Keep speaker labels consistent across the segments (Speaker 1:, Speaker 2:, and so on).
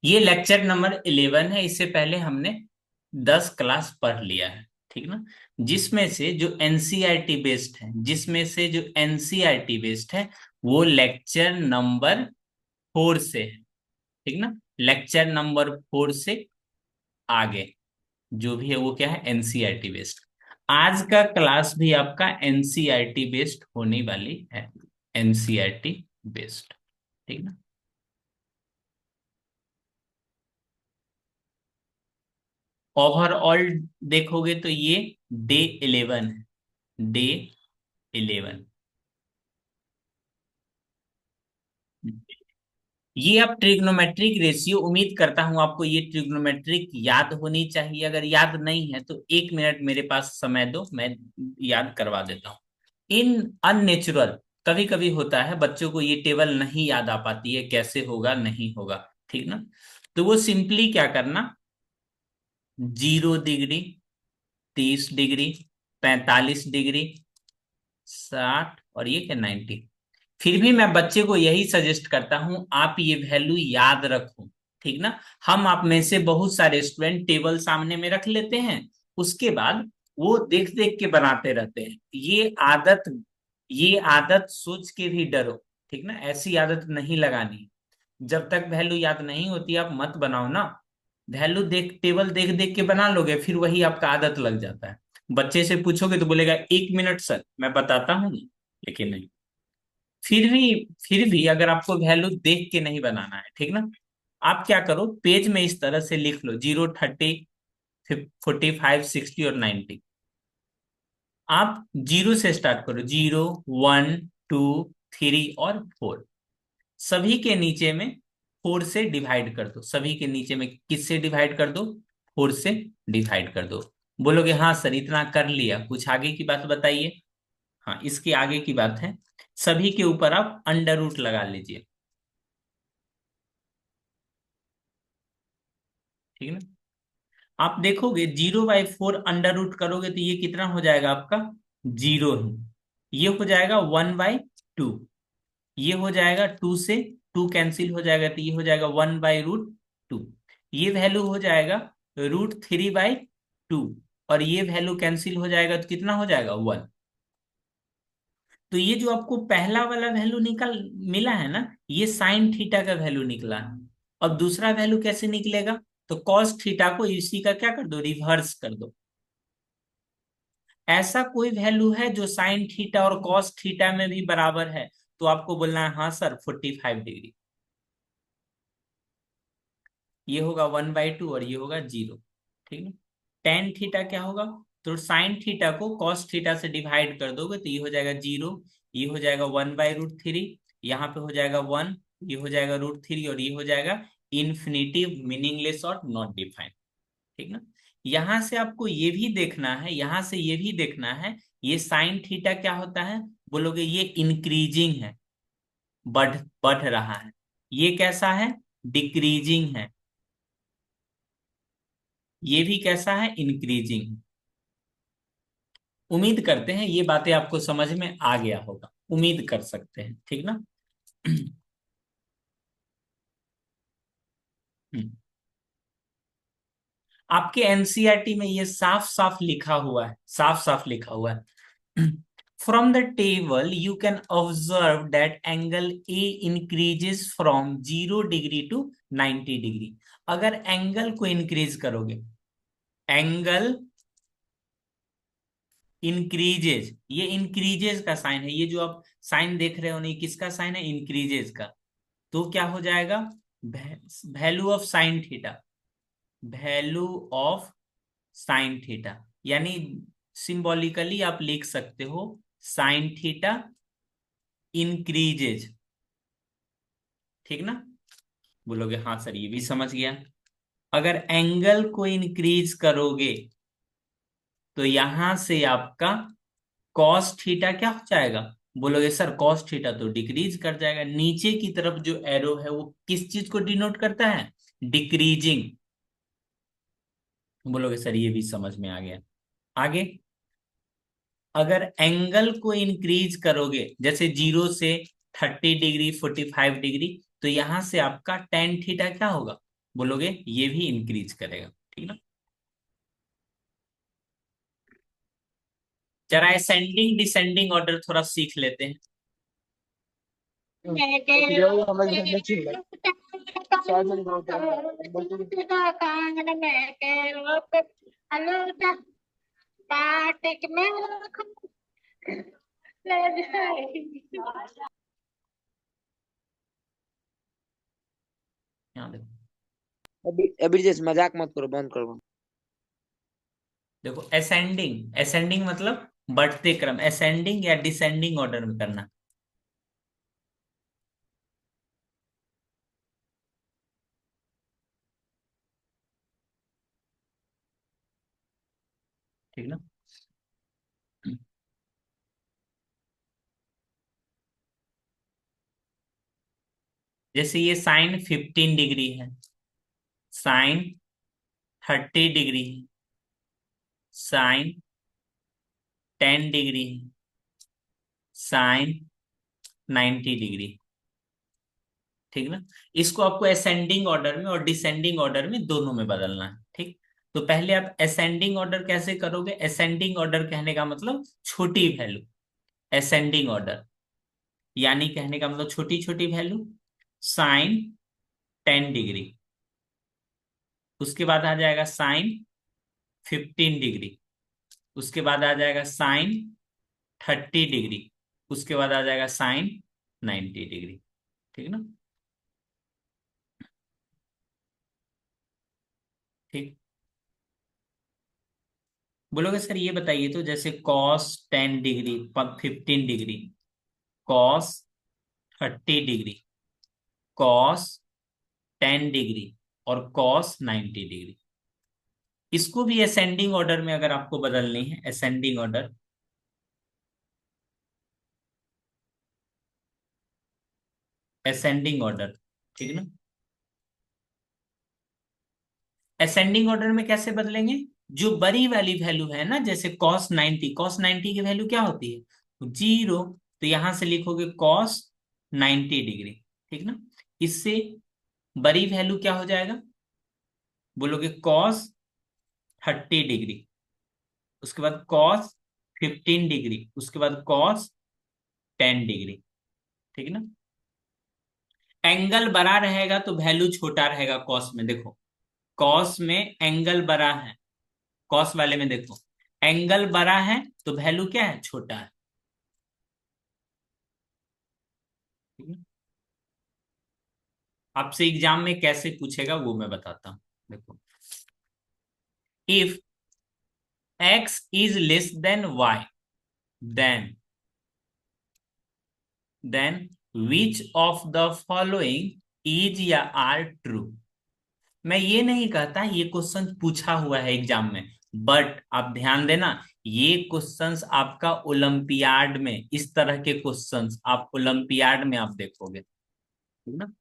Speaker 1: ये lecture number 11 है। इससे पहले हमने 10 क्लास पढ़ लिया है, ठीक ना। जिसमें से जो एनसीईआरटी बेस्ड है वो लेक्चर नंबर 4 से है, ठीक ना। लेक्चर नंबर 4 से आगे जो भी है वो क्या है, एनसीईआरटी बेस्ड। आज का क्लास भी आपका एनसीईआरटी बेस्ड होने वाली है, एनसीईआरटी बेस्ड, ठीक ना। ओवरऑल देखोगे तो ये डे 11 है, डे 11। ये आप ट्रिग्नोमेट्रिक रेशियो, उम्मीद करता हूं आपको ये ट्रिग्नोमेट्रिक याद होनी चाहिए। अगर याद नहीं है तो 1 मिनट मेरे पास समय दो, मैं याद करवा देता हूँ। इन अननेचुरल, कभी कभी होता है बच्चों को ये टेबल नहीं याद आ पाती है, कैसे होगा नहीं होगा, ठीक ना। तो वो सिंपली क्या करना, 0 डिग्री, 30 डिग्री, 45 डिग्री, 60 और ये क्या 90। फिर भी मैं बच्चे को यही सजेस्ट करता हूं आप ये वैल्यू याद रखो, ठीक ना। हम आप में से बहुत सारे स्टूडेंट टेबल सामने में रख लेते हैं, उसके बाद वो देख देख के बनाते रहते हैं। ये आदत सोच के भी डरो, ठीक ना। ऐसी आदत नहीं लगानी। जब तक वैल्यू याद नहीं होती आप मत बनाओ ना। वैल्यू देख, टेबल देख देख के बना लोगे, फिर वही आपका आदत लग जाता है। बच्चे से पूछोगे तो बोलेगा 1 मिनट सर मैं बताता हूँ, लेकिन नहीं। फिर भी अगर आपको वैल्यू देख के नहीं बनाना है, ठीक ना, आप क्या करो, पेज में इस तरह से लिख लो 0, 30, 45, 60 और 90। आप 0 से स्टार्ट करो, 0, 1, 2, 3 और 4। सभी के नीचे में 4 से डिवाइड कर दो। सभी के नीचे में किससे डिवाइड कर दो, 4 से डिवाइड कर दो। बोलोगे हाँ सर इतना कर लिया, कुछ आगे की बात बताइए। हाँ, इसके आगे की बात है, सभी के ऊपर आप अंडर रूट लगा लीजिए, ठीक है ना। आप देखोगे 0/4 अंडर रूट करोगे तो ये कितना हो जाएगा आपका, 0 ही। ये हो जाएगा 1/2। ये हो जाएगा 2 से 2 कैंसिल हो जाएगा तो ये हो जाएगा 1/√2। ये वैल्यू हो जाएगा √3/2। और ये वैल्यू कैंसिल हो जाएगा तो कितना हो जाएगा, 1। तो ये जो आपको पहला वाला वैल्यू निकल मिला है ना, ये साइन थीटा का वैल्यू निकला है। अब दूसरा वैल्यू कैसे निकलेगा, तो कॉस थीटा को इसी का क्या कर दो, रिवर्स कर दो। ऐसा कोई वैल्यू है जो साइन थीटा और कॉस थीटा में भी बराबर है, तो आपको बोलना है हाँ सर 45 डिग्री। ये होगा 1/2 और ये होगा 0, ठीक है। टेन थीटा क्या होगा, तो साइन थीटा को कॉस थीटा से डिवाइड कर दोगे तो ये हो जाएगा 0। ये हो जाएगा 1/√3। यहाँ पे हो जाएगा 1। ये हो जाएगा √3 और ये हो जाएगा इन्फिनिटिव, मीनिंगलेस और नॉट डिफाइंड, ठीक ना। यहां से आपको ये भी देखना है, यहां से ये भी देखना है, ये साइन थीटा क्या होता है, बोलोगे ये इंक्रीजिंग है, बढ़ बढ़ रहा है। ये कैसा है, डिक्रीजिंग है। ये भी कैसा है, इंक्रीजिंग। उम्मीद करते हैं ये बातें आपको समझ में आ गया होगा, उम्मीद कर सकते हैं, ठीक ना। आपके एनसीईआरटी में ये साफ साफ लिखा हुआ है, साफ साफ लिखा हुआ है। From the table you can observe that angle A increases from 0 degree to 90 degree. अगर एंगल को इंक्रीज करोगे, एंगल इंक्रीजेज, ये इंक्रीजेज का साइन है। ये जो आप साइन देख रहे हो नहीं, किसका साइन है, इंक्रीजेज का। तो क्या हो जाएगा, value of sine theta, value of sine theta, यानी सिंबॉलिकली आप लिख सकते हो साइन थीटा इंक्रीजेज, ठीक ना। बोलोगे हाँ सर ये भी समझ गया। अगर एंगल को इंक्रीज करोगे तो यहां से आपका कॉस थीटा क्या हो जाएगा, बोलोगे सर कॉस थीटा तो डिक्रीज कर जाएगा। नीचे की तरफ जो एरो है वो किस चीज को डिनोट करता है, डिक्रीजिंग। बोलोगे सर ये भी समझ में आ गया। आगे, अगर एंगल को इंक्रीज करोगे, जैसे 0 से 30 डिग्री, 45 डिग्री, तो यहां से आपका टेन थीटा क्या होगा बोलोगे, ये भी इंक्रीज करेगा। ठीक ना। जरा असेंडिंग डिसेंडिंग ऑर्डर थोड़ा सीख लेते हैं। यहाँ देखो,
Speaker 2: अभी अभी जैसे मजाक मत करो, बंद करो।
Speaker 1: देखो असेंडिंग, असेंडिंग मतलब बढ़ते क्रम, असेंडिंग या डिसेंडिंग ऑर्डर में करना। ठीक ना। जैसे ये साइन 15 डिग्री है, साइन 30 डिग्री है, साइन 10 डिग्री है, साइन 90 डिग्री। ठीक ना। इसको आपको असेंडिंग ऑर्डर में और डिसेंडिंग ऑर्डर में दोनों में बदलना है। ठीक। तो पहले आप असेंडिंग ऑर्डर कैसे करोगे, असेंडिंग ऑर्डर कहने का मतलब छोटी वैल्यू, असेंडिंग ऑर्डर यानी कहने का मतलब छोटी छोटी वैल्यू, साइन 10 डिग्री, उसके बाद आ जाएगा साइन 15 डिग्री, उसके बाद आ जाएगा साइन 30 डिग्री, उसके बाद आ जाएगा साइन 90 डिग्री। ठीक ना। ठीक। बोलोगे सर ये बताइए तो, जैसे cos 10 degree, 15 degree, cos 30 degree, cos 10 degree और कॉस 90 डिग्री, इसको भी असेंडिंग ऑर्डर में अगर आपको बदलनी है, असेंडिंग ऑर्डर, असेंडिंग ऑर्डर। ठीक ना। असेंडिंग ऑर्डर में कैसे बदलेंगे, जो बड़ी वाली वैल्यू है ना, जैसे कॉस 90, कॉस 90 की वैल्यू क्या होती है, जीरो, तो यहां से लिखोगे कॉस 90 डिग्री। ठीक ना। इससे बड़ी वैल्यू क्या हो जाएगा, बोलोगे कॉस 30 डिग्री, उसके बाद कॉस 15 डिग्री, उसके बाद कॉस 10 डिग्री। ठीक ना। एंगल बड़ा रहेगा तो वैल्यू छोटा रहेगा कॉस में, देखो कॉस में एंगल बड़ा है, कॉस वाले में देखो एंगल बड़ा है तो वैल्यू क्या है, छोटा है। ठीक है? आपसे एग्जाम में कैसे पूछेगा वो मैं बताता हूं। देखो, if x is less than y, then then which of the following is या आर ट्रू। मैं ये नहीं कहता ये क्वेश्चन पूछा हुआ है एग्जाम में, बट आप ध्यान देना, ये क्वेश्चंस आपका ओलंपियाड में, इस तरह के क्वेश्चंस आप ओलंपियाड में आप देखोगे। ठीक ना।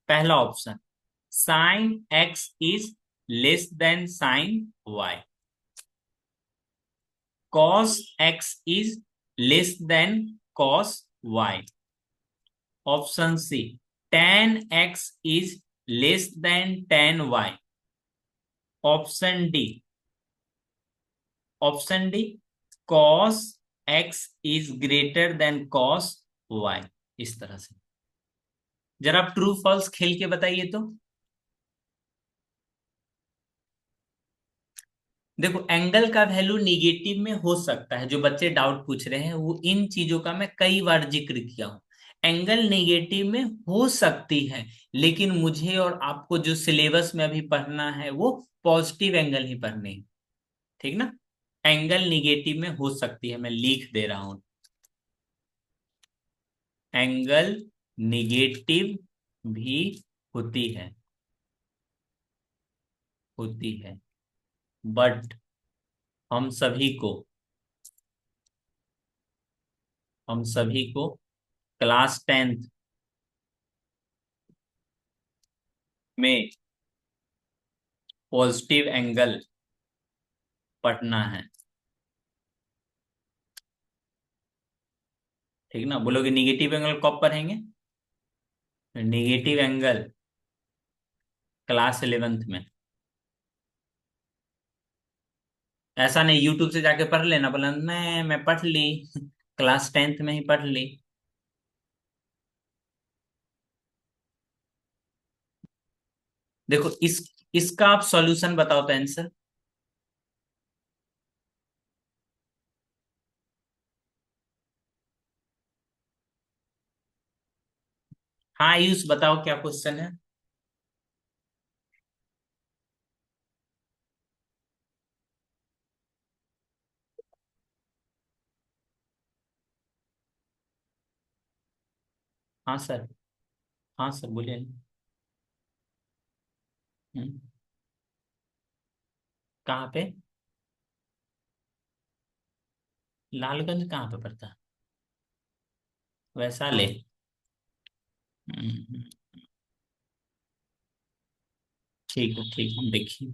Speaker 1: पहला option, sine x is less than sine y, cos x is less than cos y, option C tan x is less than tan y, option D, option D cos x is greater than cos y. इस तरह से जरा true false खेल के बताइए तो। देखो angle का वैल्यू निगेटिव में हो सकता है, जो बच्चे डाउट पूछ रहे हैं वो इन चीजों का मैं कई बार जिक्र किया हूं, एंगल निगेटिव में हो सकती है, लेकिन मुझे और आपको जो सिलेबस में अभी पढ़ना है वो पॉजिटिव एंगल ही पढ़ने हैं। ठीक ना। एंगल निगेटिव में हो सकती है, मैं लिख दे रहा हूं, एंगल निगेटिव भी होती है, होती है, बट हम सभी को, हम सभी को क्लास 10th में पॉजिटिव एंगल पढ़ना है। ठीक ना। बोलोगे निगेटिव एंगल कब पढ़ेंगे? निगेटिव एंगल क्लास 11th में। ऐसा नहीं यूट्यूब से जाके पढ़ लेना, बोला मैं पढ़ ली क्लास 10th में ही पढ़ ली। देखो इसका आप सॉल्यूशन बताओ तो आंसर। हाँ आयुष बताओ क्या क्वेश्चन है। हाँ सर। हाँ सर बोलिए। हम्म, कहाँ पे? लालगंज कहाँ पे पड़ता है? वैशाली। हम्म, ठीक है देखिए।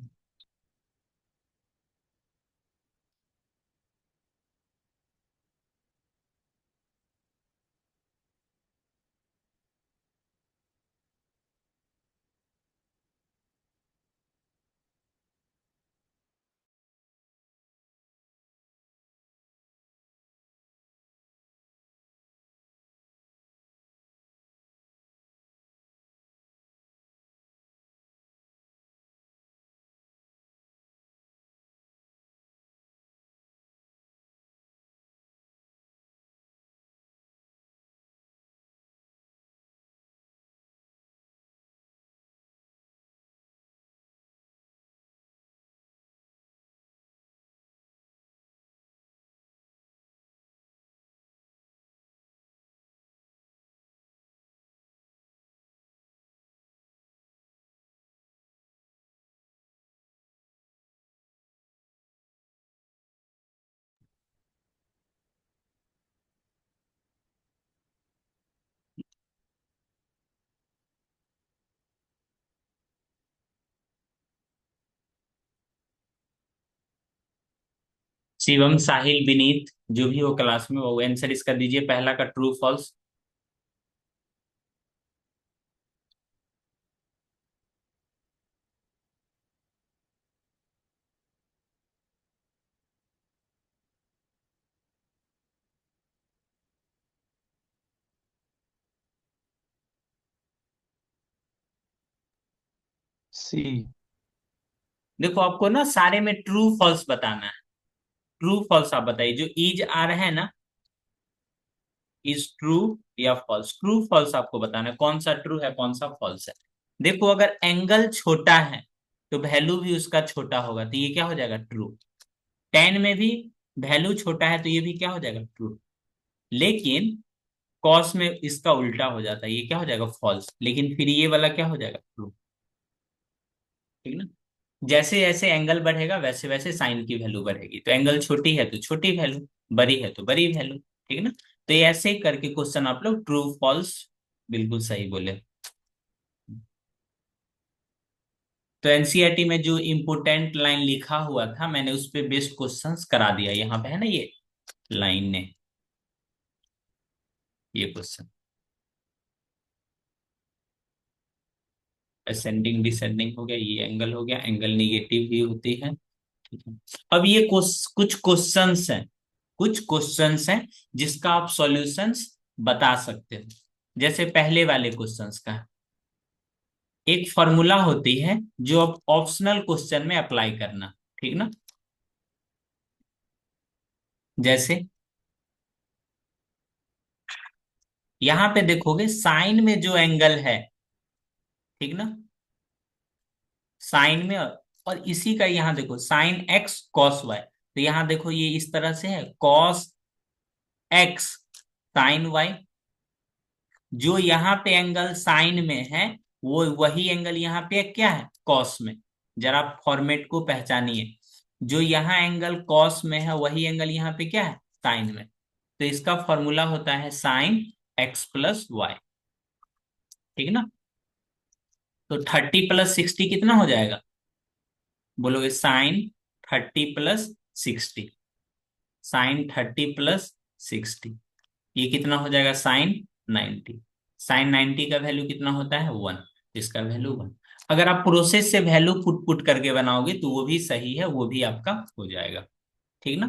Speaker 1: शिवम साहिल विनीत जो भी हो क्लास में वो आंसर इसका दीजिए, पहला का ट्रू फॉल्स।
Speaker 3: सी।
Speaker 1: देखो आपको ना सारे में ट्रू फॉल्स बताना है। ट्रू फॉल्स आप बताइए, जो इज आ रहा है ना, इज ट्रू या फॉल्स। ट्रू फॉल्स आपको बताना है, कौन सा ट्रू है कौन सा फॉल्स है। देखो अगर एंगल छोटा है तो वैल्यू भी उसका छोटा होगा, तो ये क्या हो जाएगा? ट्रू। टेन में भी वैल्यू छोटा है तो ये भी क्या हो जाएगा? ट्रू। लेकिन कॉस में इसका उल्टा हो जाता है, ये क्या हो जाएगा? फॉल्स। लेकिन फिर ये वाला क्या हो जाएगा? ट्रू। ठीक ना। जैसे जैसे एंगल बढ़ेगा वैसे वैसे साइन की वैल्यू बढ़ेगी, तो एंगल छोटी है तो छोटी वैल्यू, बड़ी है तो बड़ी वैल्यू। ठीक है ना। तो ये ऐसे ही करके क्वेश्चन आप लोग ट्रू फॉल्स बिल्कुल सही बोले। तो एनसीईआरटी में जो इम्पोर्टेंट लाइन लिखा हुआ था मैंने उस पे बेस्ड क्वेश्चंस करा दिया, यहाँ पे है ना ये लाइन ने, ये क्वेश्चन। असेंडिंग डिसेंडिंग हो गया, ये एंगल हो गया, एंगल निगेटिव भी होती है। ठीक है। अब ये कुछ क्वेश्चंस हैं, कुछ क्वेश्चंस हैं जिसका आप सॉल्यूशंस बता सकते हो। जैसे पहले वाले क्वेश्चंस का एक फॉर्मूला होती है जो अब ऑप्शनल क्वेश्चन में अप्लाई करना। ठीक ना। जैसे यहां पे देखोगे साइन में जो एंगल है, ठीक ना, साइन में, और इसी का यहाँ देखो साइन एक्स कॉस वाई, तो यहाँ देखो ये इस तरह से है कॉस एक्स साइन वाई। जो यहाँ पे एंगल साइन में है वो वही एंगल यहाँ पे क्या है? कॉस में। जरा फॉर्मेट को पहचानिए, जो यहाँ एंगल कॉस में है वही एंगल यहाँ पे क्या है? साइन में। तो इसका फॉर्मूला होता है साइन एक्स प्लस वाई। ठीक है ना। तो 30 + 60 कितना हो जाएगा? बोलोगे साइन 30 + 60। साइन 30 + 60। ये कितना हो जाएगा, sin 90। sin 90 का वैल्यू कितना होता है, 1, जिसका वैल्यू 1। अगर आप प्रोसेस से वैल्यू पुट पुट करके बनाओगे तो वो भी सही है, वो भी आपका हो जाएगा। ठीक ना।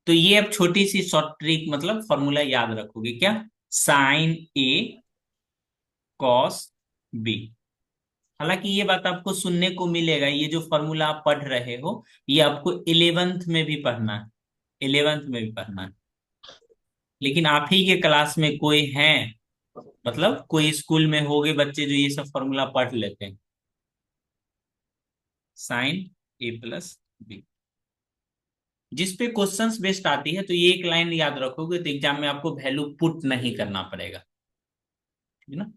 Speaker 1: तो ये अब छोटी सी शॉर्ट ट्रिक, मतलब फॉर्मूला याद रखोगे क्या, sin A cos B। हालांकि ये बात आपको सुनने को मिलेगा, ये जो फॉर्मूला आप पढ़ रहे हो ये आपको 11th में भी पढ़ना है, 11th में भी पढ़ना है। लेकिन आप ही के क्लास में कोई हैं, मतलब कोई स्कूल में होगे बच्चे जो ये सब फॉर्मूला पढ़ लेते हैं। sin A+B, जिस पे क्वेश्चंस बेस्ड आती है, तो ये एक लाइन याद रखोगे तो एग्जाम में आपको वैल्यू पुट नहीं करना पड़ेगा। ठीक है ना।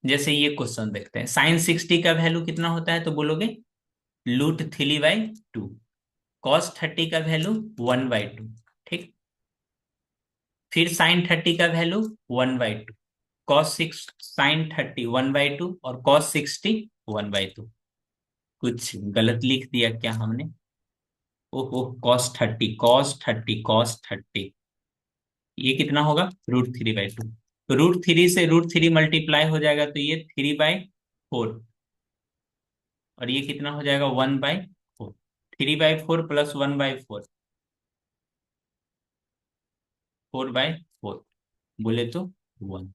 Speaker 1: जैसे ये क्वेश्चन देखते हैं, sin 60 का वैल्यू कितना होता है, तो बोलोगे √3/2। cos 30 का वैल्यू 1/2। ठीक। फिर sin 30 का वैल्यू 1/2। sin 30 1/2 और cos 60 1/2। कुछ गलत लिख दिया क्या हमने, ओहो, cos 30 ये कितना होगा, √3/2। √3 से √3 मल्टीप्लाई हो जाएगा तो ये 3/4। और ये कितना हो जाएगा, 1/4। 3/4 प्लस 1/4, 4/4, बोले तो 1।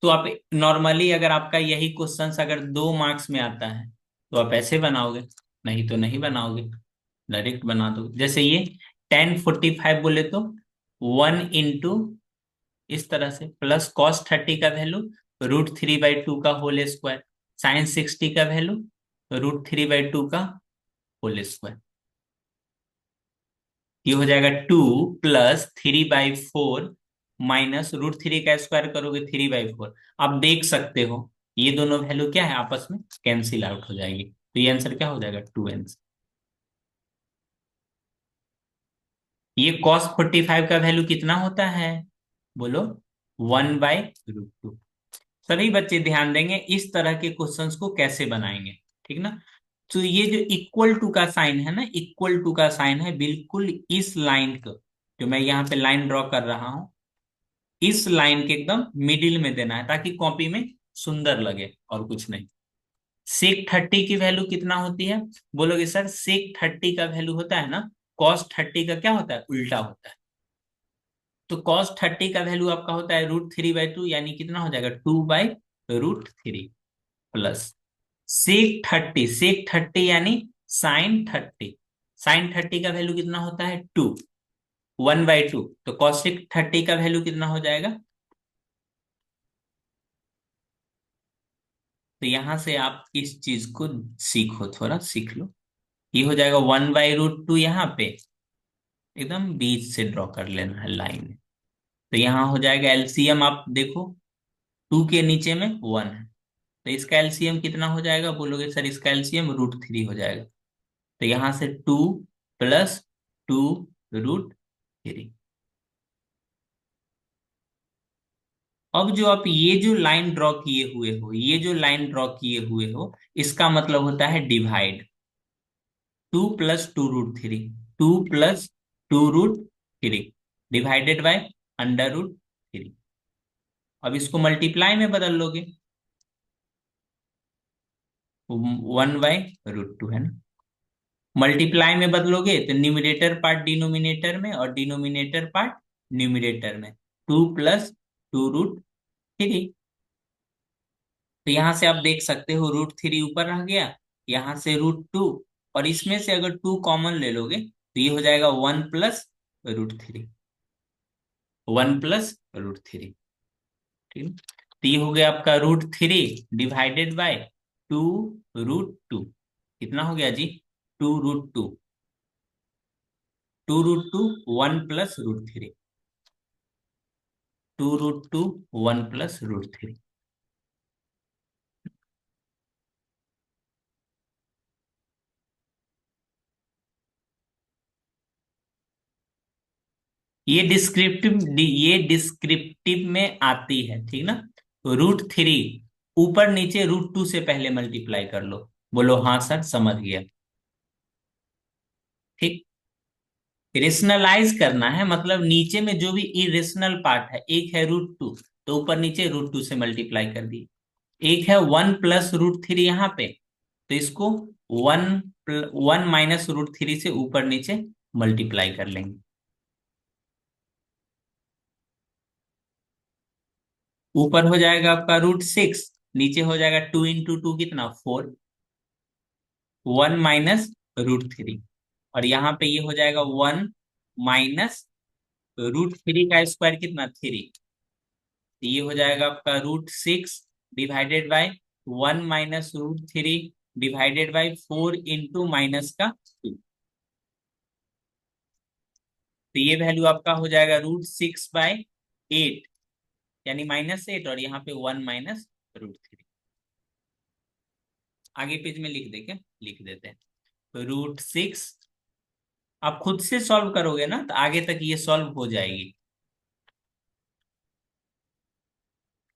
Speaker 1: तो आप नॉर्मली अगर आपका यही क्वेश्चंस अगर 2 मार्क्स में आता है तो आप ऐसे बनाओगे, नहीं तो नहीं बनाओगे, डायरेक्ट बना दो। जैसे ये tan 45 बोले तो 1 इंटू, इस तरह से, प्लस cos 30 का वैल्यू √3/2 का होल स्क्वायर, sin 60 का वैल्यू √3/2 का होल स्क्वायर। ये हो जाएगा 2 + 3/4 माइनस √3 का स्क्वायर करोगे 3/4। आप देख सकते हो ये दोनों वैल्यू क्या है, आपस में कैंसिल आउट हो जाएगी, तो ये आंसर क्या हो जाएगा, 2 आंसर। ये cos 45 का वैल्यू कितना होता है, बोलो 1/√2। सभी बच्चे ध्यान देंगे इस तरह के क्वेश्चंस को कैसे बनाएंगे। ठीक ना। तो ये जो इक्वल टू का साइन है ना, इक्वल टू का साइन है बिल्कुल इस लाइन को, जो मैं यहाँ पे लाइन ड्रॉ कर रहा हूं, इस लाइन के एकदम मिडिल में देना है ताकि कॉपी में सुंदर लगे, और कुछ नहीं। sec 30 की वैल्यू कितना होती है, बोलोगे सर sec 30 का वैल्यू होता है ना, cos 30 का क्या होता है, उल्टा होता है। तो cos 30 का वैल्यू आपका होता है √3/2, यानी कितना हो जाएगा, 2/√3 प्लस sec 30 यानी sin 30। sin 30 का वैल्यू कितना होता है, 2, 1/2। तो cos 30 का वैल्यू कितना हो जाएगा, तो यहां से आप इस चीज को सीखो, थोड़ा सीख लो। ये हो जाएगा 1/√2, यहाँ पे एकदम बीच से ड्रॉ कर लेना है लाइन। तो यहाँ हो जाएगा एलसीएम, आप देखो 2 के नीचे में 1 है, तो इसका एलसीएम कितना हो जाएगा, बोलोगे सर इसका एलसीएम √3 हो जाएगा। तो यहां से 2 + 2√3। अब जो आप ये जो लाइन ड्रॉ किए हुए हो, ये जो लाइन ड्रॉ किए हुए हो, इसका मतलब होता है डिवाइड। 2 + 2√3, 2 + 2√3 divided by √3। अब इसको मल्टीप्लाई में बदल लोगे, 1/√2 है ना। मल्टीप्लाई में बदलोगे तो न्यूमरेटर पार्ट डिनोमिनेटर में और डिनोमिनेटर पार्ट न्यूमरेटर में, 2 + 2√3। तो यहां से आप देख सकते हो √3 ऊपर रह गया, यहां से √2, और इसमें से अगर 2 कॉमन ले लोगे तो ये हो जाएगा 1 + √3, 1 + √3। ठीक है? तो ये हो गया आपका √3 डिवाइडेड बाय 2√2। कितना हो गया जी, 2√2, 2√2 1 + √3, 2√2 1 + √3। ये डिस्क्रिप्टिव में आती है, ठीक ना। तो √3 ऊपर नीचे √2 से पहले मल्टीप्लाई कर लो, बोलो हाँ सर समझ गया। ठीक। रेशनलाइज करना है मतलब नीचे में जो भी इरेशनल पार्ट है, एक है रूट 2, तो ऊपर नीचे रूट 2 से मल्टीप्लाई कर दिए। एक है 1 + √3 यहाँ पे, तो इसको 1 - √3 से ऊपर नीचे मल्टीप्लाई कर लेंगे। ऊपर हो जाएगा आपका √6, नीचे हो जाएगा 2 × 2 कितना 4, 1 - √3, और यहाँ पे ये हो जाएगा 1 - √3 का स्क्वायर कितना 3, तो ये हो जाएगा आपका √6 डिवाइडेड बाय 1 - √3 डिवाइडेड बाय 4 × -2, तो ये वैल्यू आपका हो जाएगा √6/8, यानी -8, और यहाँ पे 1 - √3। आगे पेज में लिख दे क्या, लिख देते हैं √6। आप खुद से सॉल्व करोगे ना तो आगे तक ये सॉल्व हो जाएगी।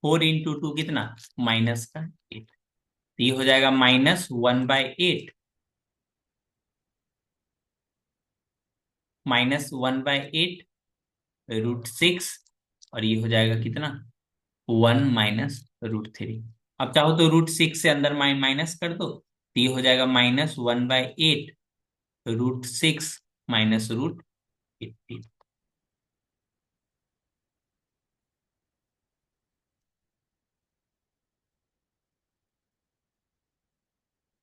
Speaker 1: 4 × 2 कितना -8, तो ये हो जाएगा -1/8, -1/8 √6, और ये हो जाएगा कितना 1 - √3। अब चाहो तो √6 से अंदर माइनस कर दो, तो ये हो जाएगा -1/8 √6 -√18।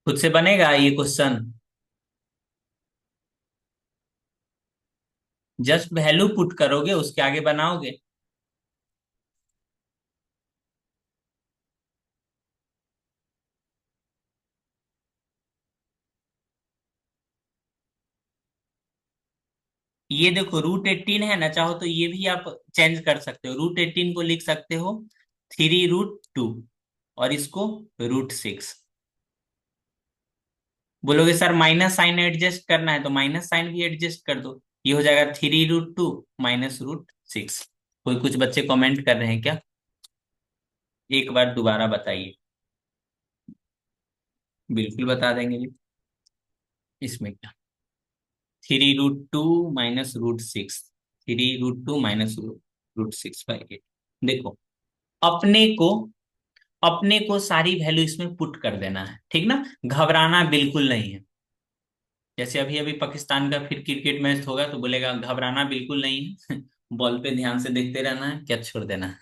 Speaker 1: खुद से बनेगा ये क्वेश्चन, जस्ट वैल्यू पुट करोगे उसके आगे बनाओगे। ये देखो √18 है ना, चाहो तो ये भी आप चेंज कर सकते हो, √18 को लिख सकते हो 3 √2, और इसको √6। बोलोगे सर माइनस साइन एडजस्ट करना है, तो माइनस साइन भी एडजस्ट कर दो, ये हो जाएगा 3 √2 -√6। कोई कुछ बच्चे कमेंट कर रहे हैं क्या, एक बार दोबारा बताइए। बिल्कुल बता देंगे जी, इसमें क्या, 3 √2 -√6, 3 √2 -√6/8। देखो, अपने को अपने को सारी वैल्यू इसमें पुट कर देना है, ठीक ना, घबराना बिल्कुल नहीं है। जैसे अभी अभी पाकिस्तान का फिर क्रिकेट मैच होगा तो बोलेगा घबराना बिल्कुल नहीं है बॉल पे ध्यान से देखते रहना है, क्या छोड़ देना है।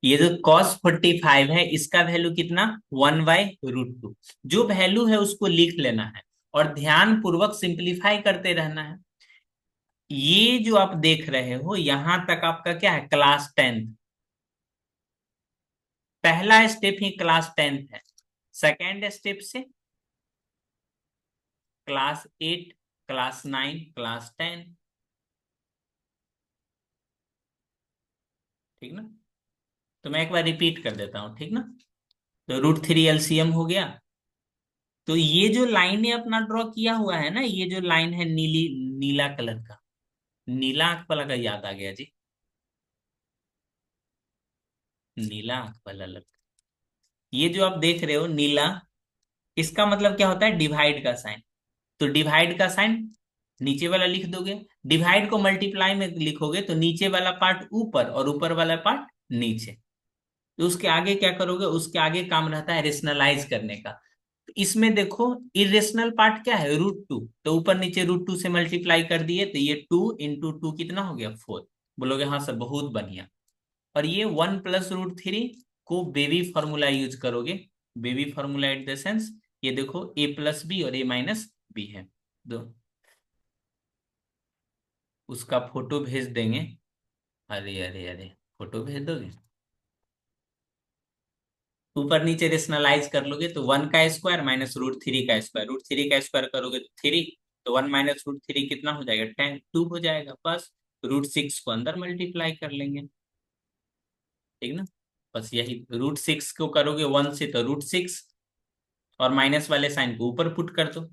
Speaker 1: ये जो cos 45 है इसका वैल्यू कितना 1/√2, जो वैल्यू है उसको लिख लेना है और ध्यान पूर्वक सिंप्लीफाई करते रहना है। ये जो आप देख रहे हो यहां तक आपका क्या है, क्लास 10th। पहला स्टेप ही क्लास 10th है, सेकेंड स्टेप से क्लास 8, क्लास 9, क्लास 10, ठीक ना। तो मैं एक बार रिपीट कर देता हूँ, ठीक ना। तो √3 एलसीएम हो गया। तो ये जो लाइन ने अपना ड्रॉ किया हुआ है ना, ये जो लाइन है नीली, नीला कलर का, नीला आंख वाला का याद आ गया जी, नीला आंख वाला लड़का, ये जो आप देख रहे हो नीला, इसका मतलब क्या होता है, डिवाइड का साइन। तो डिवाइड का साइन नीचे वाला लिख दोगे, डिवाइड को मल्टीप्लाई में लिखोगे तो नीचे वाला पार्ट ऊपर और ऊपर वाला पार्ट नीचे। तो उसके आगे क्या करोगे, उसके आगे काम रहता है रेशनलाइज करने का। तो इसमें देखो इरेशनल पार्ट क्या है √2, तो ऊपर नीचे √2 से मल्टीप्लाई कर दिए, तो ये 2 × 2 कितना हो गया 4। बोलोगे हाँ सर बहुत बढ़िया। और ये 1 + √3 को बेबी फॉर्मूला यूज करोगे, baby formula at the sense, ये देखो a + b और a - b है दो, उसका फोटो भेज देंगे। अरे अरे अरे, फोटो भेज दोगे, ऊपर नीचे रेशनलाइज कर लोगे तो 1 का स्क्वायर -√3 का स्क्वायर, √3 का स्क्वायर करोगे तो 3, तो 1 - √3 कितना हो जाएगा 10, 2 हो जाएगा बस। √6 को अंदर मल्टीप्लाई कर लेंगे, ठीक ना। बस यही, √6 को करोगे 1 से तो √6, और माइनस वाले साइन को ऊपर पुट कर दो,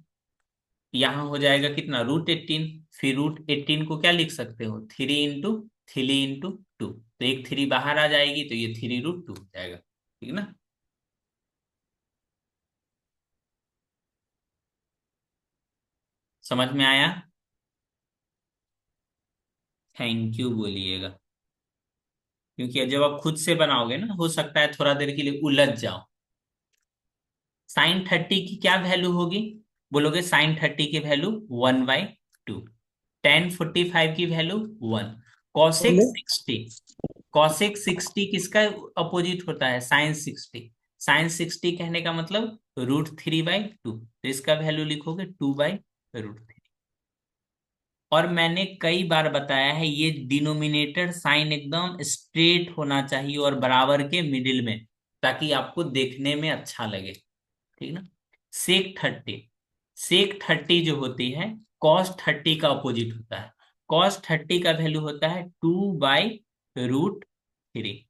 Speaker 1: यहाँ हो जाएगा कितना √18। फिर √18 को क्या लिख सकते हो 3 × 3 × 2, तो एक 3 बाहर आ जाएगी तो ये 3 √2 हो जाएगा, ठीक ना। समझ में आया? थैंक यू बोलिएगा, क्योंकि जब आप खुद से बनाओगे ना, हो सकता है थोड़ा देर के लिए उलझ जाओ। sin 30 की क्या वैल्यू होगी? बोलोगे sin 30 की वैल्यू 1/2। tan 45 की वैल्यू 1। cosec 60, cosec 60 किसका अपोजिट होता है? sin 60। sin 60 कहने का मतलब √3/2, तो इसका वैल्यू लिखोगे 2/√3। और मैंने कई बार बताया है, ये डिनोमिनेटर साइन एकदम स्ट्रेट होना चाहिए और बराबर के मिडिल में, ताकि आपको देखने में अच्छा लगे। ठीक ना? sec 30, sec 30 जो होती है cos 30 का अपोजिट होता है। cos 30 का वैल्यू होता है 2/√3।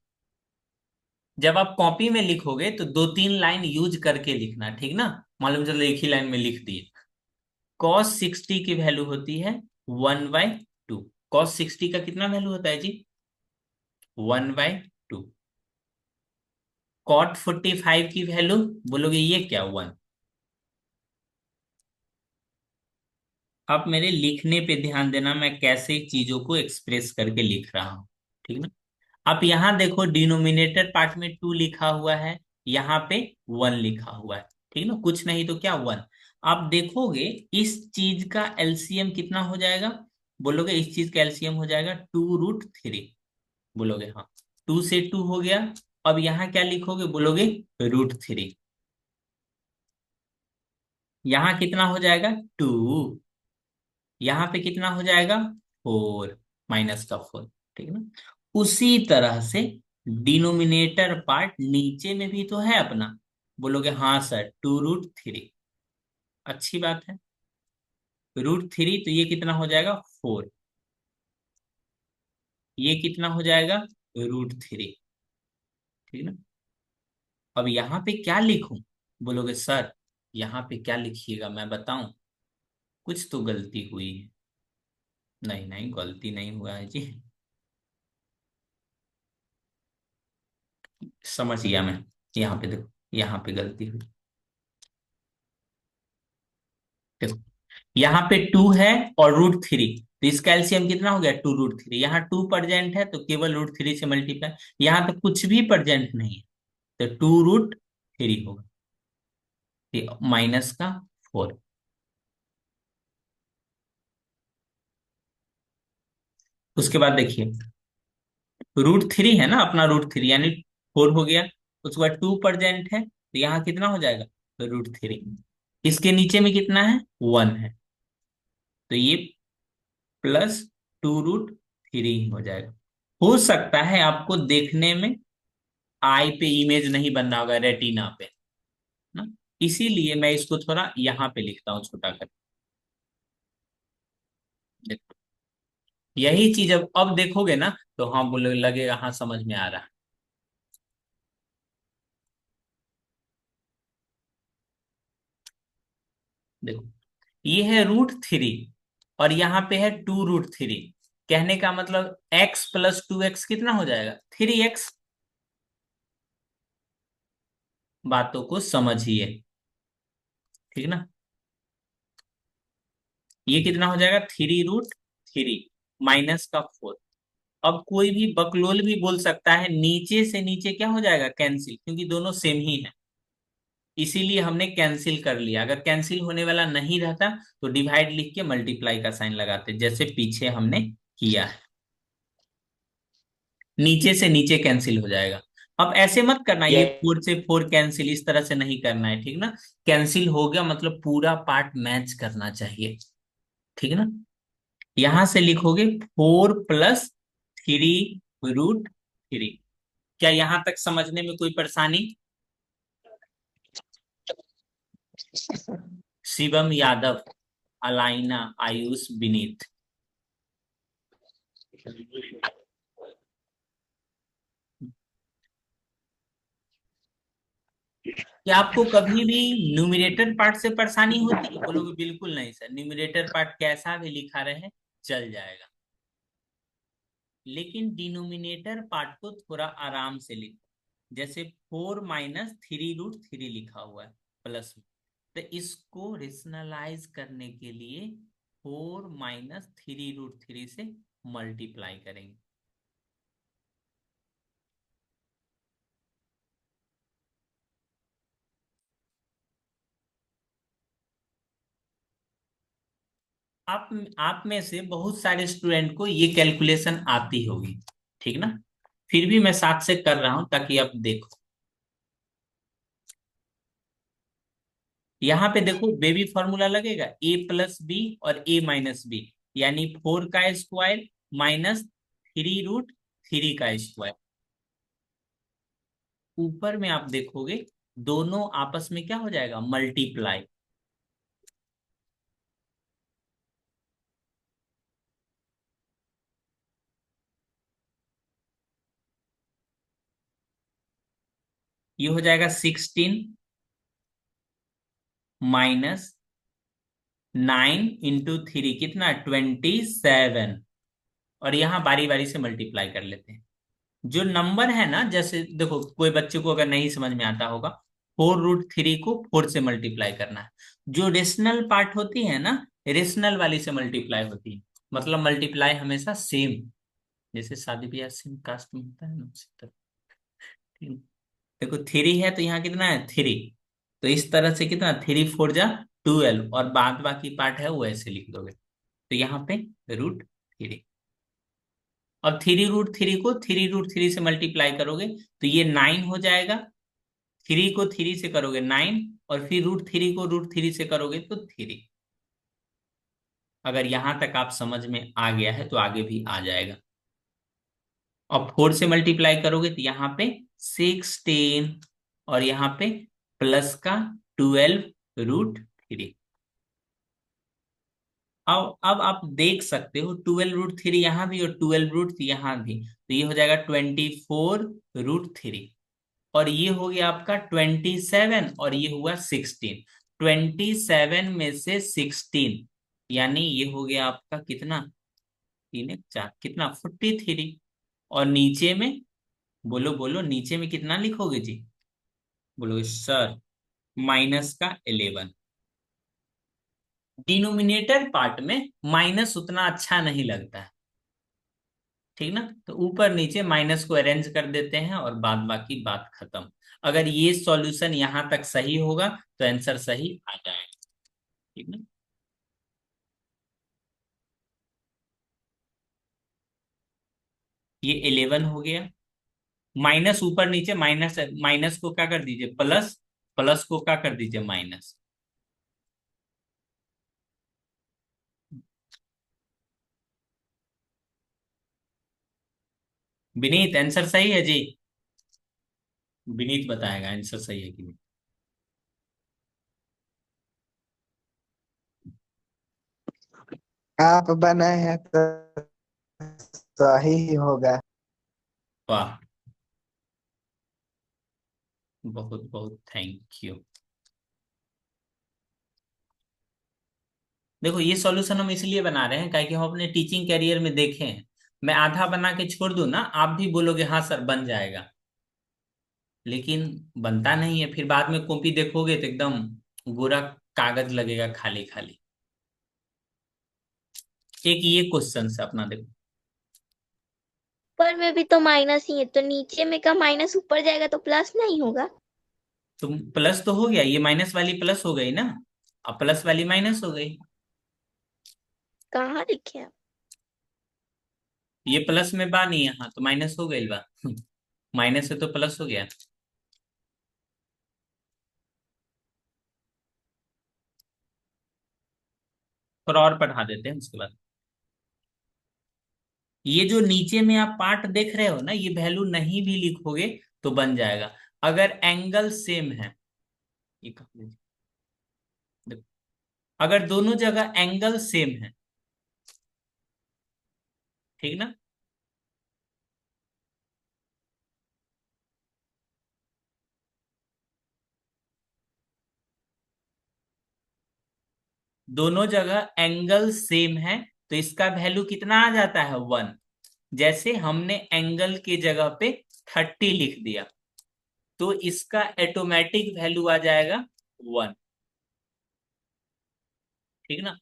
Speaker 1: जब आप कॉपी में लिखोगे तो 2-3 लाइन यूज करके लिखना, ठीक ना? मालूम चलो एक ही लाइन में लिख दिए। cos 60 की वैल्यू होती है 1/2। cos 60 का कितना वैल्यू होता है जी? 1/2। cot 45 की वैल्यू, बोलोगे ये क्या? 1। आप मेरे लिखने पे ध्यान देना, मैं कैसे चीजों को एक्सप्रेस करके लिख रहा हूँ। ठीक ना? आप यहाँ देखो, डिनोमिनेटर पार्ट में 2 लिखा हुआ है, यहाँ पे 1 लिखा हुआ है। ठीक ना? कुछ नहीं तो क्या? 1। आप देखोगे इस चीज का एलसीएम कितना हो जाएगा? बोलोगे इस चीज का एलसीएम हो जाएगा 2√3। बोलोगे हाँ, 2 से 2 हो गया। अब यहाँ क्या लिखोगे? बोलोगे √3। यहाँ कितना हो जाएगा? 2। यहाँ पे कितना हो जाएगा? 4, माइनस का 4। ठीक है ना? उसी तरह से डिनोमिनेटर पार्ट नीचे में भी तो है अपना। बोलोगे हाँ सर, 2√3। अच्छी बात है। √3, तो ये कितना हो जाएगा? 4। ये कितना हो जाएगा? √3। ठीक है ना? अब यहाँ पे क्या लिखूं? बोलोगे सर यहाँ पे क्या लिखिएगा, मैं बताऊं? कुछ तो गलती हुई है। नहीं नहीं, गलती नहीं हुआ है जी। समझ गया मैं। यहाँ पे देखो, यहाँ पे गलती हुई। देखो, यहाँ पे 2 है और √3, तो इसका एलसीएम कितना हो गया? 2√3। यहाँ 2 प्रेजेंट है तो केवल √3 से मल्टीप्लाई। यहाँ तो कुछ भी प्रेजेंट नहीं है, तो 2√3 होगा, ये माइनस का 4। उसके बाद देखिए, √3 है ना अपना, √3 यानी 4 हो गया। उसके बाद 2 प्रेजेंट है, तो यहाँ कितना हो जाएगा? √3। इसके नीचे में कितना है? 1 है, तो ये +2√3 हो जाएगा। हो सकता है आपको देखने में आई पे इमेज नहीं बनना होगा, रेटिना पे ना, इसीलिए मैं इसको थोड़ा यहाँ पे लिखता हूँ छोटा कर। देखो, यही चीज अब देखोगे ना, तो हाँ बोले लगेगा हाँ समझ में आ रहा है। देखो, ये है √3 और यहाँ पे है 2√3। कहने का मतलब x + 2x कितना हो जाएगा? 3x। बातों को समझिए, ठीक ना? ये कितना हो जाएगा? 3√3 माइनस का 4। अब कोई भी बकलोल भी बोल सकता है नीचे से नीचे क्या हो जाएगा? कैंसिल, क्योंकि दोनों सेम ही है, इसीलिए हमने कैंसिल कर लिया। अगर कैंसिल होने वाला नहीं रहता तो डिवाइड लिख के मल्टीप्लाई का साइन लगाते, जैसे पीछे हमने किया है। नीचे से नीचे कैंसिल हो जाएगा। अब ऐसे मत करना, ये
Speaker 2: ये
Speaker 1: 4 से 4 कैंसिल, इस तरह से नहीं करना है, ठीक ना? कैंसिल हो गया मतलब पूरा पार्ट मैच करना चाहिए, ठीक है ना? यहां से लिखोगे 4 + 3√3। क्या यहां तक समझने में कोई परेशानी? शिवम यादव, अलाइना, आयुष, विनीत, क्या आपको कभी भी न्यूमरेटर पार्ट से परेशानी होती है? बोलोगे बिल्कुल नहीं सर, न्यूमरेटर पार्ट कैसा भी लिखा रहे चल जाएगा, लेकिन डिनोमिनेटर पार्ट को थोड़ा आराम से लिखो। जैसे 4 - 3√3 लिखा हुआ है प्लस में, तो इसको रेशनलाइज करने के लिए 4 माइनस 3√3 से मल्टीप्लाई करेंगे। आप में से बहुत सारे स्टूडेंट को ये कैलकुलेशन आती होगी, ठीक ना। फिर भी मैं साथ से कर रहा हूं ताकि आप देखो। यहाँ पे देखो बेबी फॉर्मूला लगेगा a+b और a-b, यानी 4 का स्क्वायर माइनस 3√3 का स्क्वायर। ऊपर में आप देखोगे दोनों आपस में क्या हो जाएगा, मल्टीप्लाई। ये हो जाएगा 16 - 9 × 3 कितना, 27। और यहाँ बारी बारी से मल्टीप्लाई कर लेते हैं। जो नंबर है ना, जैसे देखो कोई बच्चे को अगर नहीं समझ में आता होगा, 4√3 को 4 से मल्टीप्लाई करना है। जो रेशनल पार्ट होती है ना, रेशनल वाली से मल्टीप्लाई होती है। मतलब मल्टीप्लाई हमेशा सेम, जैसे शादी ब्याह सेम कास्ट में होता है ना, उसी तरह। ठीक। देखो 3 है तो यहाँ कितना है, 3। तो इस तरह से कितना, 3×4 = 12, और बाद बाकी पार्ट है वो ऐसे लिख दोगे। तो यहाँ पे √3। अब 3√3 को 3√3 से मल्टीप्लाई करोगे तो ये 9 हो जाएगा। 3 को 3 से करोगे 9, और फिर √3 को √3 से करोगे तो 3। अगर यहां तक आप समझ में आ गया है तो आगे भी आ जाएगा। और 4 से मल्टीप्लाई करोगे तो यहाँ पे 16, और यहाँ पे प्लस का 12√3। अब आप देख सकते हो 12√3 यहाँ भी और 12√3 यहाँ भी, तो ये हो जाएगा 24√3। और ये हो गया आपका 27, और ये हुआ 16। 27 में से 16, यानी ये हो गया आपका कितना, 3 × 4 कितना, 43। और नीचे में, बोलो बोलो, नीचे में कितना लिखोगे जी, बोलोगे सर माइनस का 11। डिनोमिनेटर पार्ट में माइनस उतना अच्छा नहीं लगता है, ठीक ना। तो ऊपर नीचे माइनस को अरेंज कर देते हैं और बाद बाकी बात खत्म। अगर ये सॉल्यूशन यहां तक सही होगा तो आंसर सही आ जाएगा, ठीक ना। ये 11 हो गया। माइनस ऊपर नीचे, माइनस माइनस को क्या कर दीजिए, प्लस, प्लस को क्या कर दीजिए, माइनस। विनीत आंसर सही है जी। विनीत बताएगा आंसर सही है कि नहीं।
Speaker 3: आप बनाए हैं तो सही ही होगा।
Speaker 1: वाह, बहुत बहुत थैंक यू। देखो ये सॉल्यूशन हम इसलिए बना रहे हैं क्योंकि हम अपने टीचिंग कैरियर में देखे हैं। मैं आधा बना के छोड़ दूं ना, आप भी बोलोगे हाँ सर बन जाएगा, लेकिन बनता नहीं है। फिर बाद में कॉपी देखोगे तो एकदम गोरा कागज लगेगा, खाली खाली। एक ये क्वेश्चन से अपना देखो।
Speaker 4: ऊपर में भी तो माइनस ही है, तो नीचे में का माइनस ऊपर जाएगा तो प्लस नहीं होगा।
Speaker 1: तो प्लस तो हो गया, ये माइनस वाली प्लस हो गई ना, अब प्लस वाली माइनस हो गई।
Speaker 4: कहाँ लिखे हैं?
Speaker 1: ये प्लस में बा नहीं, यहाँ तो माइनस हो गई बा। माइनस से तो प्लस हो गया। और पढ़ा देते हैं उसके बाद। ये जो नीचे में आप पार्ट देख रहे हो ना, ये वैल्यू नहीं भी लिखोगे तो बन जाएगा, अगर एंगल सेम है। ये देखो, अगर दोनों जगह एंगल सेम है, ठीक ना। दोनों जगह एंगल सेम है तो इसका वैल्यू कितना आ जाता है, 1। जैसे हमने एंगल के जगह पे 30 लिख दिया, तो इसका ऑटोमेटिक वैल्यू आ जाएगा 1, ठीक ना।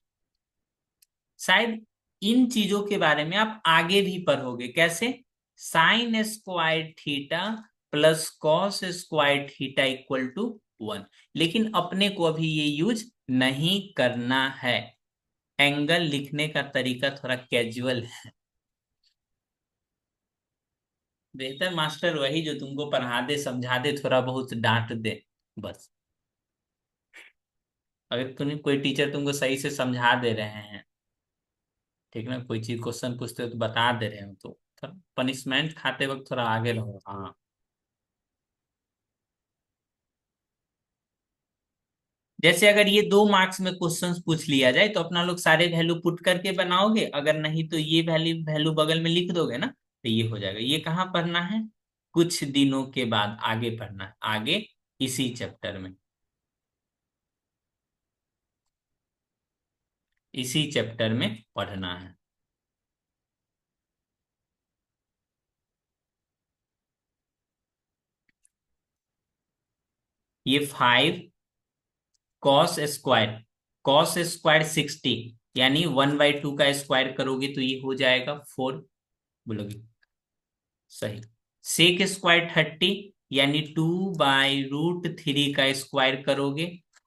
Speaker 1: शायद इन चीजों के बारे में आप आगे भी पढ़ोगे। कैसे? Sine square theta plus cos square theta equal to 1। लेकिन अपने को अभी ये यूज नहीं करना है। एंगल लिखने का तरीका थोड़ा कैजुअल है। बेहतर मास्टर वही जो तुमको पढ़ा दे, समझा दे, थोड़ा बहुत डांट दे, बस। अगर तुम्हें कोई टीचर तुमको सही से समझा दे रहे हैं, ठीक ना, कोई चीज क्वेश्चन पूछते हो तो बता दे रहे हो, तो थोड़ा पनिशमेंट खाते वक्त थोड़ा आगे रहो। हाँ, जैसे अगर ये 2 मार्क्स में क्वेश्चंस पूछ लिया जाए तो अपना लोग सारे वैल्यू पुट करके बनाओगे, अगर नहीं तो ये वैल्यू वैल्यू बगल में लिख दोगे ना, तो ये हो जाएगा। ये कहाँ पढ़ना है? कुछ दिनों के बाद आगे पढ़ना है, आगे इसी चैप्टर में, इसी चैप्टर में पढ़ना है। ये 5 कॉस स्क्वायर 60, यानी 1/2 का स्क्वायर करोगे तो ये हो जाएगा 4। बोलोगे सही। सेक स्क्वायर 30, यानी 2/√3 का स्क्वायर करोगे,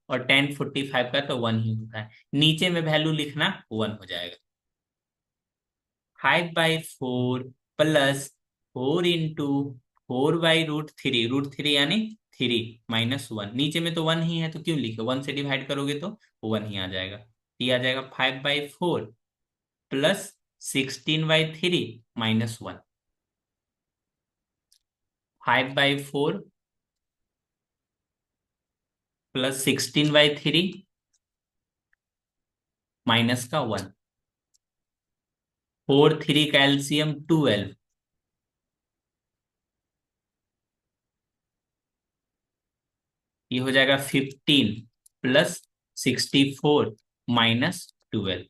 Speaker 1: और 1045 का तो 1 ही होता है। नीचे में वैल्यू लिखना 1 हो जाएगा। 5/4 प्लस 4 × 4/√3, √3 यानी 3 माइनस 1। नीचे में तो 1 ही है तो क्यों लिखे, 1 से डिवाइड करोगे तो 1 ही आ जाएगा। ये आ जाएगा 5/4 प्लस 16/3 माइनस 1। 5/4 प्लस 16/3 माइनस का 1। 4 3 का एलसीएम 12, ये हो जाएगा 15 प्लस 64 माइनस 12।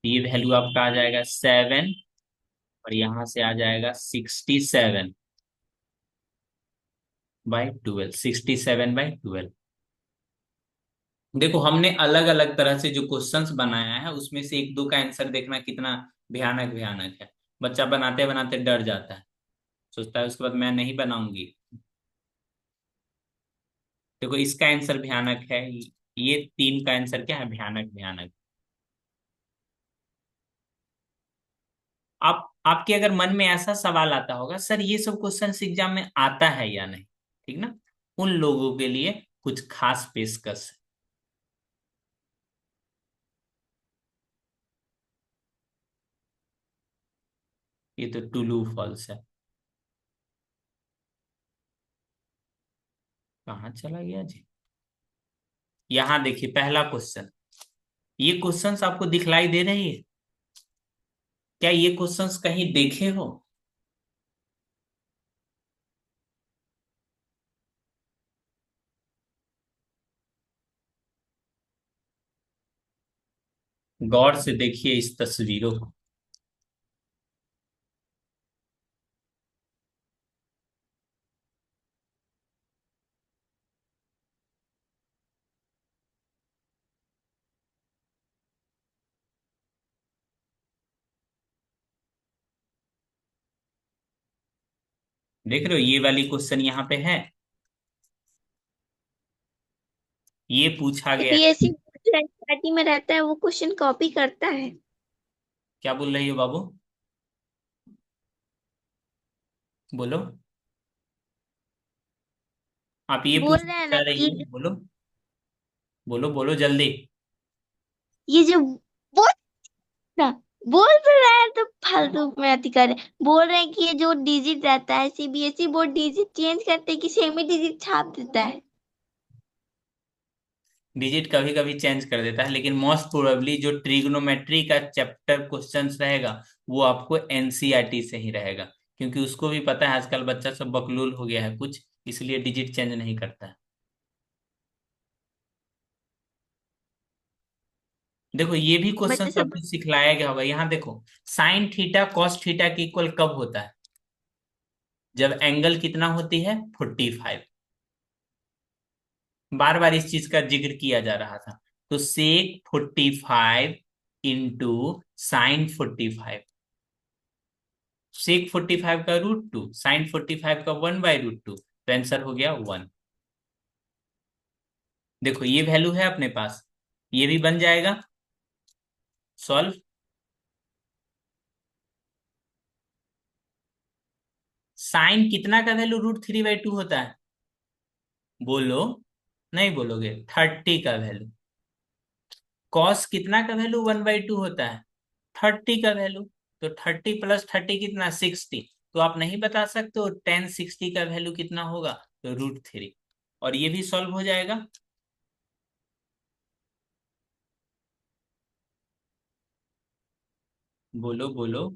Speaker 1: ये वैल्यू आपका आ जाएगा 7, और यहां से आ जाएगा 67/12, 67/12। देखो हमने अलग अलग तरह से जो क्वेश्चंस बनाया है उसमें से एक दो का आंसर देखना कितना भयानक भयानक है। बच्चा बनाते बनाते डर जाता है, सोचता है उसके बाद मैं नहीं बनाऊंगी। देखो इसका आंसर भयानक है, ये 3 का आंसर क्या है, भयानक भयानक। आप आपके अगर मन में ऐसा सवाल आता होगा, सर ये सब क्वेश्चन एग्जाम में आता है या नहीं, ठीक ना, उन लोगों के लिए कुछ खास पेशकश है। ये तो टुलू फॉल्स है। कहाँ चला गया जी? यहाँ देखिए पहला क्वेश्चन। ये क्वेश्चंस आपको दिखलाई दे रही है? क्या ये क्वेश्चंस कहीं देखे हो? गौर से देखिए इस तस्वीरों को। देख रहे हो ये वाली क्वेश्चन यहाँ पे है, ये पूछा गया है।
Speaker 4: सीबीएसई एनसीईआरटी में रहता है, वो क्वेश्चन कॉपी करता है।
Speaker 1: क्या बोल रही हो बाबू? बोलो, आप ये
Speaker 4: बोल
Speaker 1: पूछना
Speaker 4: रहे हैं ना
Speaker 1: चाह रही
Speaker 4: कि
Speaker 1: हो, बोलो। बोलो बोलो जल्दी।
Speaker 4: ये जो बोल ना बोल तो रहा है तो फालतू में अति कर रहे हैं। बोल रहे हैं कि ये जो डिजिट रहता है, सीबीएसई बोर्ड डिजिट चेंज करते हैं कि सेमी डिजिट छाप देता है।
Speaker 1: डिजिट कभी कभी चेंज कर देता है, लेकिन मोस्ट प्रोबेबली जो ट्रिग्नोमेट्री का चैप्टर क्वेश्चंस रहेगा वो आपको एनसीईआरटी से ही रहेगा, क्योंकि उसको भी पता है आजकल बच्चा सब बकलूल हो गया है कुछ, इसलिए डिजिट चेंज नहीं करता है। देखो ये भी
Speaker 4: बच्चे
Speaker 1: क्वेश्चन
Speaker 4: सब
Speaker 1: आपको सिखलाया गया होगा। यहाँ देखो साइन थीटा कॉस थीटा के इक्वल कब होता है? जब एंगल कितना होती है 45। बार बार इस चीज का जिक्र किया जा रहा था। तो सेक 45 इंटू साइन 45। सेक 45 का √2, साइन 45 का 1/√2, तो आंसर हो गया 1। देखो ये वैल्यू है अपने पास, ये भी बन जाएगा सॉल्व। साइन कितना का वैल्यू √3/2 होता है? बोलो, नहीं बोलोगे? 30 का वैल्यू। कॉस कितना का वैल्यू 1/2 होता है? 30 का वैल्यू। तो 30 प्लस 30 कितना? 60। तो आप नहीं बता सकते हो टेन 60 का वैल्यू कितना होगा? तो √3। और ये भी सॉल्व हो जाएगा। बोलो बोलो।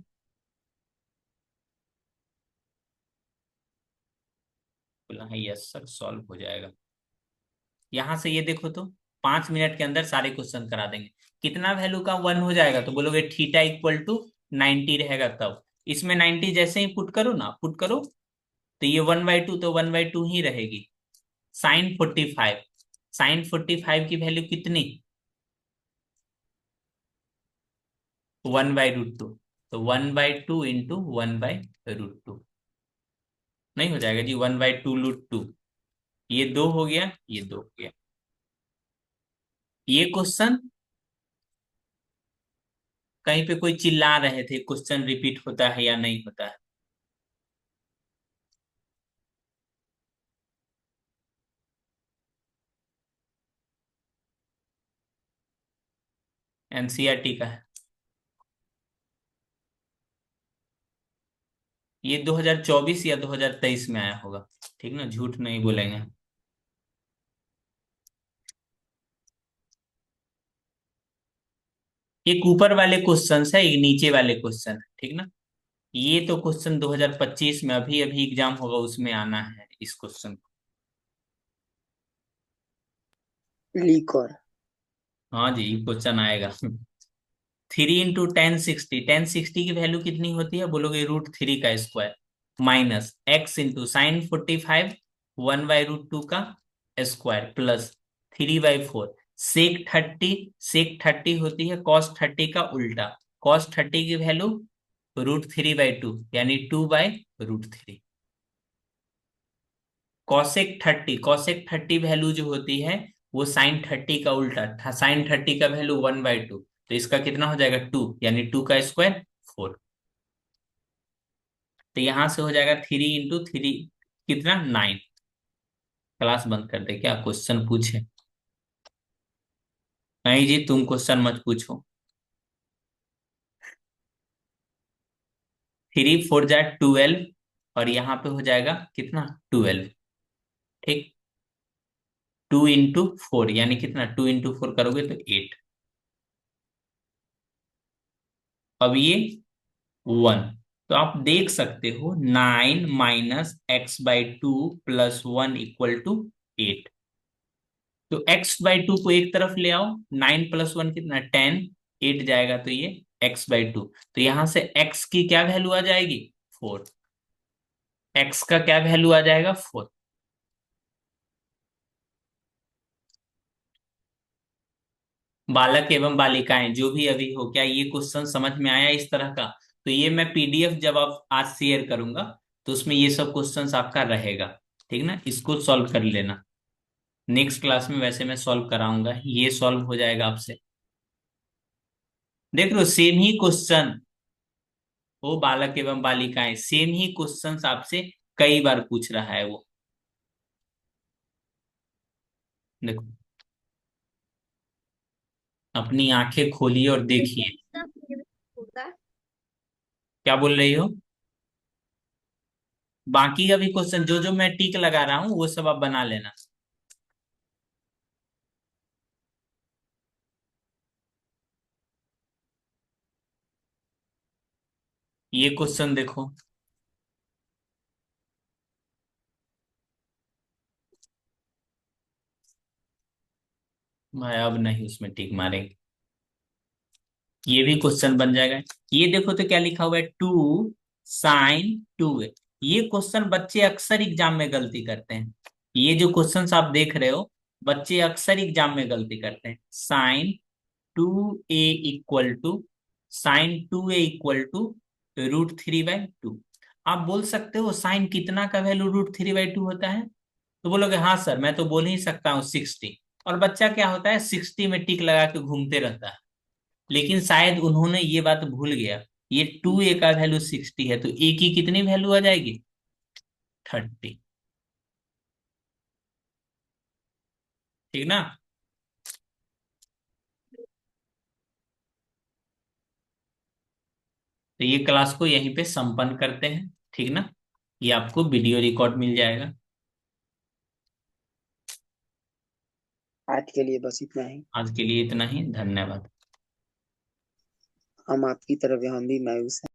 Speaker 1: बोला है यस सर, सॉल्व हो जाएगा। यहां से ये देखो तो 5 मिनट के अंदर सारे क्वेश्चन करा देंगे। कितना वैल्यू का 1 हो जाएगा? तो बोलोगे थीटा इक्वल टू 90 रहेगा तब। इसमें 90 जैसे ही पुट करो ना, पुट करो, तो ये 1/2 तो 1/2 ही रहेगी। साइन 45, साइन 45 की वैल्यू कितनी? 1/√2। तो 1/2 इंटू 1/√2। नहीं हो जाएगा जी, 1/2√2। ये 2 हो गया, ये 2 हो गया। ये क्वेश्चन कहीं पे कोई चिल्ला रहे थे क्वेश्चन रिपीट होता है या नहीं होता है। एनसीईआरटी का है ये, 2024 या 2023 में आया होगा। ठीक ना, झूठ नहीं बोलेंगे। एक ऊपर वाले क्वेश्चन है, एक नीचे वाले क्वेश्चन है, ठीक ना। ये तो क्वेश्चन 2025 में अभी अभी एग्जाम होगा उसमें आना है इस क्वेश्चन को।
Speaker 2: लीक और
Speaker 1: हाँ जी, क्वेश्चन आएगा। 3 इंटू 1060, 1060 की वैल्यू कितनी होती है? बोलोगे √3 का square, minus x into sine 45, 1/√2 का स्क्वायर, प्लस 3/4। सेक 30 होती है कॉस 30 का उल्टा। कॉस 30 की वैल्यू √3/2 यानी 2/√3। कॉसेक 30 वैल्यू जो होती है वो साइन 30 का उल्टा, साइन 30 का वैल्यू 1/2, तो इसका कितना हो जाएगा 2, यानी 2 का स्क्वायर 4। तो यहां से हो जाएगा 3 इंटू 3 कितना 9। क्लास बंद कर दे क्या? क्वेश्चन पूछे? नहीं जी, तुम क्वेश्चन मत पूछो। 3 4 जा 12, और यहाँ पे हो जाएगा कितना 12। ठीक, 2 इंटू 4 यानी कितना? 2 इंटू 4 करोगे तो 8। अब ये 1। तो आप देख सकते हो 9 - x/2 प्लस 1 इक्वल टू 8। तो x/2 को एक तरफ ले आओ, 9 प्लस 1 कितना 10, 8 जाएगा तो ये x/2। तो यहां से x की क्या वैल्यू आ जाएगी? 4। x का क्या वैल्यू आ जाएगा? 4। बालक एवं बालिकाएं जो भी अभी हो, क्या ये क्वेश्चन समझ में आया इस तरह का? तो ये मैं पीडीएफ जब आप आज शेयर करूंगा तो उसमें ये सब क्वेश्चंस आपका रहेगा। ठीक ना, इसको सॉल्व कर लेना। नेक्स्ट क्लास में वैसे मैं सॉल्व कराऊंगा, ये सॉल्व हो जाएगा आपसे। देख लो सेम ही क्वेश्चन, वो बालक एवं बालिकाएं, सेम ही क्वेश्चंस आपसे कई बार पूछ रहा है वो। देखो, अपनी आंखें खोलिए और देखिए।
Speaker 4: होगा।
Speaker 1: क्या बोल रही हो? बाकी का भी क्वेश्चन जो जो मैं टिक लगा रहा हूँ वो सब आप बना लेना। ये क्वेश्चन देखो, भाई अब नहीं उसमें टिक मारेंगे। ये भी क्वेश्चन बन जाएगा। ये देखो तो क्या लिखा हुआ है, 2 sin 2। ये क्वेश्चन बच्चे अक्सर एग्जाम में गलती करते हैं। ये जो क्वेश्चंस आप देख रहे हो, बच्चे अक्सर एग्जाम में गलती करते हैं। Sine 2a equal to √3/2। आप बोल सकते हो साइन कितना का वैल्यू √3/2 होता है? तो बोलोगे हाँ सर, मैं तो बोल ही सकता हूँ 60। और बच्चा क्या होता है, 60 में टिक लगा के घूमते रहता है। लेकिन शायद उन्होंने ये बात भूल गया, ये 2a का वैल्यू 60 है, तो a की कितनी वैल्यू आ जाएगी? 30। ठीक ना? तो ये क्लास को यहीं पे संपन्न करते हैं। ठीक ना? ये आपको वीडियो रिकॉर्ड मिल जाएगा।
Speaker 2: आज के लिए बस इतना ही।
Speaker 1: आज के लिए इतना ही, धन्यवाद।
Speaker 2: हम आपकी तरफ हम भी मायूस हैं।